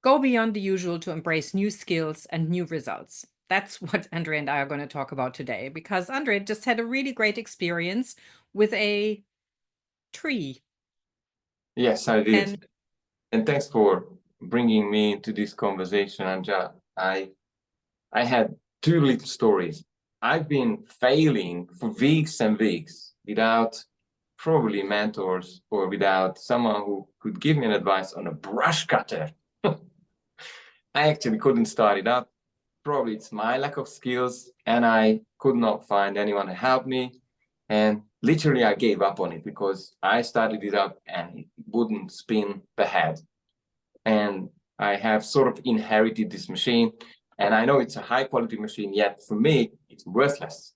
Go beyond the usual to embrace new skills and new results. That's what Andre and I are going to talk about today because Andre just had a really great experience with a tree. Yes, I did. And And thanks for bringing me into this conversation, Anja. I had two little stories. I've been failing for weeks and weeks without probably mentors or without someone who could give me an advice on a brush cutter. I actually couldn't start it up. Probably it's my lack of skills, and I could not find anyone to help me. And literally, I gave up on it because I started it up and it wouldn't spin the head. And I have sort of inherited this machine, and I know it's a high quality machine, yet for me, it's worthless.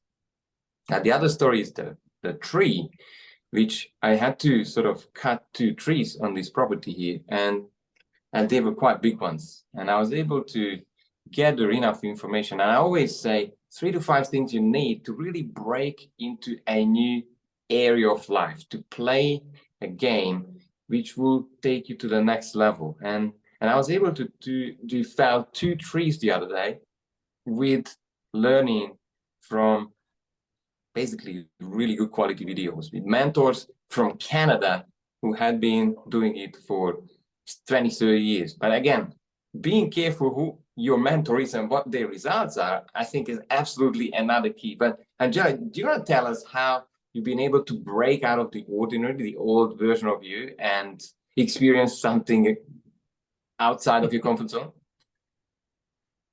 Now, the other story is the tree, which I had to sort of cut two trees on this property here, and they were quite big ones. And I was able to gather enough information. And I always say 3 to 5 things you need to really break into a new area of life, to play a game which will take you to the next level. And I was able to fell 2 trees the other day with learning from basically really good quality videos with mentors from Canada who had been doing it for 20, 30 years. But again, being careful who your mentor is and what their results are, I think is absolutely another key. But Angela, do you want to tell us how you've been able to break out of the ordinary, the old version of you, and experience something outside of your comfort zone?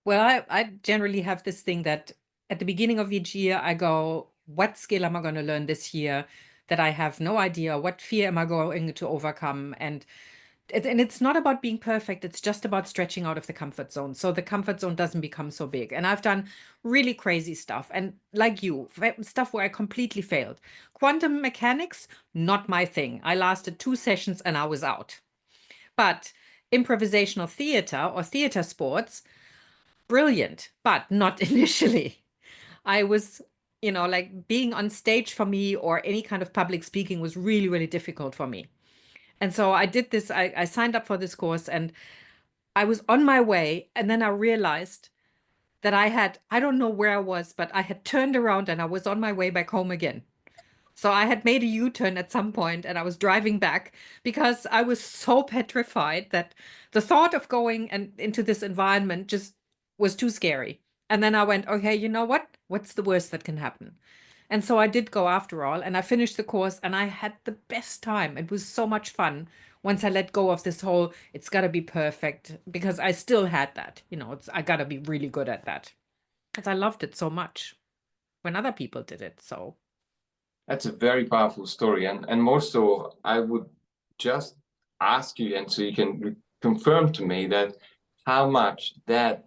well, I generally have this thing that at the beginning of each year, I go, what skill am I going to learn this year that I have no idea? What fear am I going to overcome? And it's not about being perfect. It's just about stretching out of the comfort zone. So the comfort zone doesn't become so big. And I've done really crazy stuff. And like you, stuff where I completely failed. Quantum mechanics, not my thing. I lasted 2 sessions and I was out. But improvisational theater or theater sports, brilliant, but not initially. I was, like being on stage for me or any kind of public speaking was really, really difficult for me. And so I did this, I signed up for this course and I was on my way. And then I realized that I don't know where I was, but I had turned around and I was on my way back home again. So I had made a U-turn at some point and I was driving back because I was so petrified that the thought of going and into this environment just was too scary. And then I went, okay, you know what? What's the worst that can happen? And so I did go after all, and I finished the course and I had the best time. It was so much fun once I let go of this whole, it's got to be perfect, because I still had that, I got to be really good at that because I loved it so much when other people did it. So. That's a very powerful story. And more so, I would just ask you, and so you can confirm to me that how much that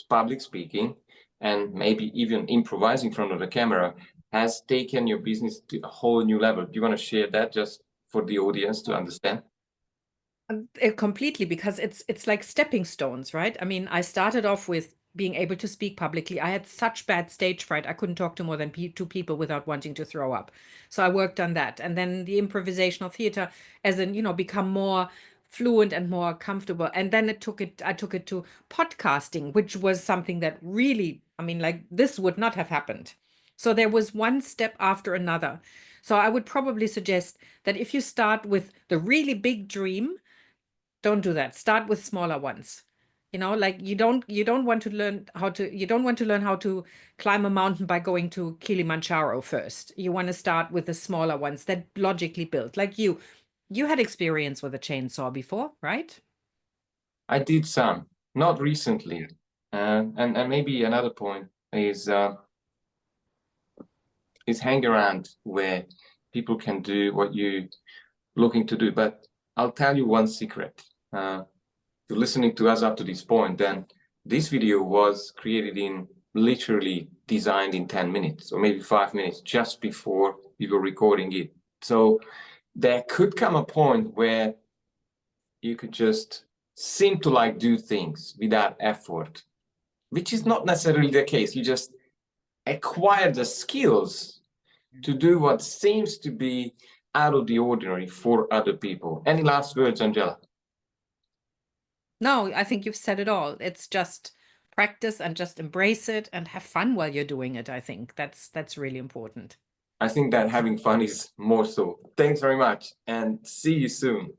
public speaking and maybe even improvising in front of the camera has taken your business to a whole new level. Do you want to share that just for the audience to understand? Completely, because it's like stepping stones, right? I mean, I started off with being able to speak publicly. I had such bad stage fright. I couldn't talk to more than two people without wanting to throw up. So I worked on that. And then the improvisational theater, as in, become more fluent and more comfortable. And then I took it to podcasting, which was something that really, I mean, like this would not have happened. So there was one step after another. So I would probably suggest that if you start with the really big dream, don't do that. Start with smaller ones. Like you don't want to learn how to climb a mountain by going to Kilimanjaro first. You want to start with the smaller ones that logically build. Like you had experience with a chainsaw before, right? I did some, not recently. And maybe another point is hang around where people can do what you're looking to do. But I'll tell you one secret. If you're listening to us up to this point, then this video was created in literally designed in 10 minutes or maybe 5 minutes just before we were recording it. So there could come a point where you could just seem to like do things without effort, which is not necessarily the case. You just acquire the skills to do what seems to be out of the ordinary for other people. Any last words, Angela? No, I think you've said it all. It's just practice and just embrace it and have fun while you're doing it. I think that's really important. I think that having fun is more so. Thanks very much and see you soon.